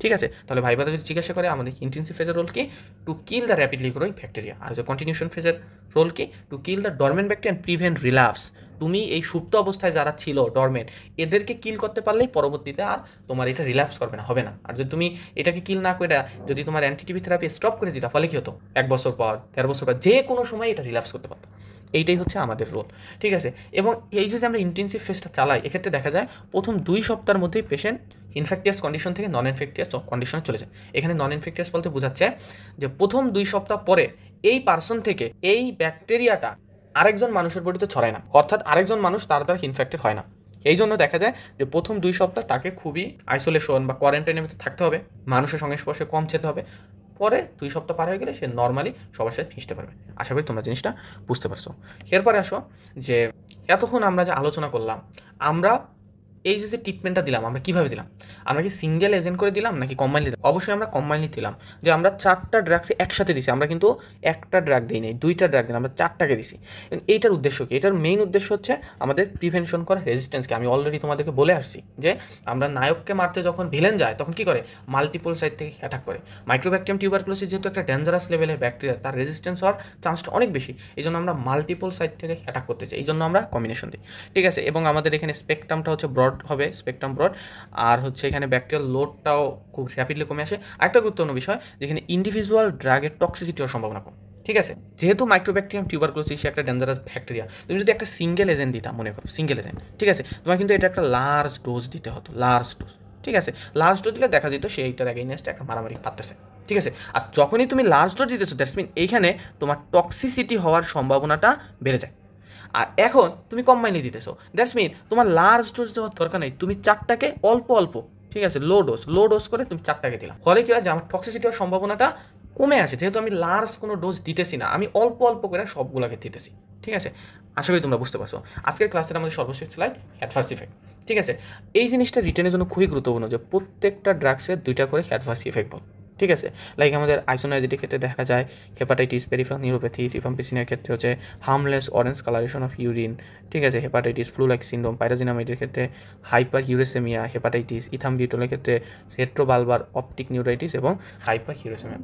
ঠিক আছে। তাহলে ভাইবাতে যদি জিজ্ঞাসা করে আমাদের ইন্টেন্সিভ ফেজের রোল কি, to kill the rapidly growing bacteria, আর যে কন্টিনিউশন ফেজের রোল কি, to kill the dormant bacteria and prevent relapse. তুমি এই সুপ্ত অবস্থায় যারা ছিল ডরমেন্ট এদেরকে কিল করতে পারলেই পরবর্তীতে আর তোমার এটা রিল্যাপস করবে না, হবে না। আর যদি তুমি এটাকে কিল না করে যদি তোমার অ্যান্টিটিভি থেরাপি স্টপ করে দিতা, ফলে কী হতো, 1 বছর পর 13 বছর পর যে কোনো সময় এটা রিল্যাপস করতে পারতো। এইটাই হচ্ছে আমাদের রোল, ঠিক আছে। এবং এই যে আমরা ইন্টেন্সিভ ফেজটা চালাই, এক্ষেত্রে দেখা যায় প্রথম 2 সপ্তাহের মধ্যেই পেশেন্ট ইনফেকটিয়াস কন্ডিশন থেকে নন ইনফেকটিয়াস কন্ডিশনে চলে যায়। এখানে নন ইনফেকটিয়াস বলতে বোঝাচ্ছে যে প্রথম 2 সপ্তাহ পরে এই পার্সন থেকে এই ব্যাকটেরিয়াটা আরেকজন মানুষের বডিতে ছড়ায় না, অর্থাৎ আরেকজন মানুষ তার দ্বারা ইনফেক্টেড হয় না। এই জন্য দেখা যায় যে প্রথম 2 সপ্তাহ তাকে খুবই আইসোলেশন বা কোয়ারেন্টাইনের ভিতরে থাকতে হবে, মানুষের সংস্পর্শে কম যেতে হবে। পরে 2 সপ্তাহ পার হয়ে গেলে সে নর্মালি সবার সাথে মিশতে পারবে। আশা করি তোমরা জিনিসটা বুঝতে পারছো। এরপরে আসো যে এতক্ষণ আমরা যে আলোচনা করলাম, আমরা এই যে ট্রিটমেন্টটা দিলাম আমরা কীভাবে দিলাম, আমরা কি সিঙ্গেল এজেন্ট করে দিলাম নাকি কম্বাইনলি দিলাম? অবশ্যই আমরা কম্বাইনলি দিলাম, যে আমরা 4টা ড্রাগস একসাথে দিছি, আমরা কিন্তু একটা ড্রাগ দিই নাই, 2টা ড্রাগ দিই, আমরা 4টাকে দিছি। এইটার উদ্দেশ্য কি? এটার মেইন উদ্দেশ্য হচ্ছে আমাদের প্রিভেনশন করা রেজিস্ট্যান্সকে। আমি অলরেডি তোমাদেরকে বলে আসছি যে আমরা নায়ককে মারতে যখন ভিলেন যায় তখন কি করে, মাল্টিপল সাইড থেকে অ্যাটাক করে। মাইক্রোব্যাকটেরিয়াম টিউবারকুলোসিস যেহেতু একটা ডেঞ্জারাস লেভেলের ব্যাকটেরিয়া, তার রেজিস্ট্যান্স হওয়ার চান্সটা অনেক বেশি, এই জন্য আমরা মাল্টিপল সাইড থেকে অ্যাটাক করতে চাই, এই জন্য আমরা কম্বিনেশন দিই, ঠিক আছে। এবং আমাদের এখানে স্পেকট্রামটা হচ্ছে ব্রড হবে, স্পেকট্রাম ব্রড, আর হচ্ছে এখানে ব্যাকটেরিয়াল লোডটাও খুব র্যাপিডলি কমে আসে। আরেকটা গুরুত্বপূর্ণ বিষয়, যেখানে ইন্ডিভিজুয়াল ড্রাগের টক্সিসিটি হওয়ার সম্ভাবনা কম, ঠিক আছে। যেহেতু মাইক্রোব্যাকটেরিয়াম টিউবারকুলোসিস একটা ডেঞ্জারাস ব্যাকটেরিয়া, তুমি যদি একটা সিঙ্গেল এজেন্ট দিতা, মনে করো সিঙ্গেল এজেন্ট, ঠিক আছে, তোমার কিন্তু এটা একটা লার্জ ডোজ দিতে হতো, লার্জ ডোজ, ঠিক আছে। লার্জ ডোজ দিলে দেখা যেত সেইটার এগেইনস্টে একটা মারামারি পারতেছে, ঠিক আছে। আর যখনই তুমি লার্জ ডোজ দিতেছো, দ্যাটস মিন এইখানে তোমার টক্সিসিটি হওয়ার সম্ভাবনাটা বেড়ে যায়। আর এখন তুমি কম্বাইনলি দিতেছো, দ্যাটস মিন তোমার লার্জ ডোজ দেওয়ার দরকার নেই, তুমি 4টাকে অল্প অল্প, ঠিক আছে, লো ডোজ করে তুমি 4টাকে দিলাম, ফলে কি হয় যে আমার টক্সিসিটি হওয়ার সম্ভাবনাটা কমে আসে, যেহেতু আমি লার্জ কোনো ডোজ দিতেছি না, আমি অল্প অল্প করে সবগুলোকে দিতেছি, ঠিক আছে। আশা করি তোমরা বুঝতে পারছো। আজকের ক্লাসটা আমাদের সর্বশেষ স্লাইড, অ্যাডভার্স ইফেক্ট, ঠিক আছে। এই জিনিসটা রিটেনের জন্য খুবই গুরুত্বপূর্ণ যে প্রত্যেকটা ড্রাগসের 2টা করে অ্যাডভার্স ইফেক্ট বল, ঠিক আছে। লাইক আমাদের আইসোনাইজিটির ক্ষেত্রে দেখা যায় হেপাটাইটিস, পেরিফেরাল নিউরোপ্যাথি, রিফাম্পিসিনের ক্ষেত্রে হচ্ছে harmless orange colouration of urine, ঠিক আছে, হেপাটাইটিস, ফ্লু লাইক সিন্ড্রোম, পাইরাজিনামাইডের ক্ষেত্রে হাইপার ইউরেসেমিয়া, হেপাটাইটিস, ইথামবিউটলের ক্ষেত্রে রেট্রোবালবার অপটিক নিউরাইটিস এবং হাইপার ইউরেসেমিয়া,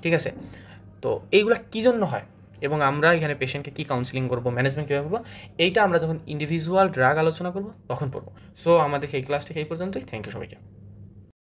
ঠিক আছে। তো এইগুলো কী জন্য হয় এবং আমরা এখানে পেশেন্টকে কী কাউন্সিলিং করবো, ম্যানেজমেন্ট কীভাবে করবো, এইটা আমরা যখন ইন্ডিভিজুয়াল ড্রাগ আলোচনা করবো তখন পড়বো। সো আমাদের এই ক্লাসটি এই পর্যন্তই। থ্যাংক ইউ সবাইকে।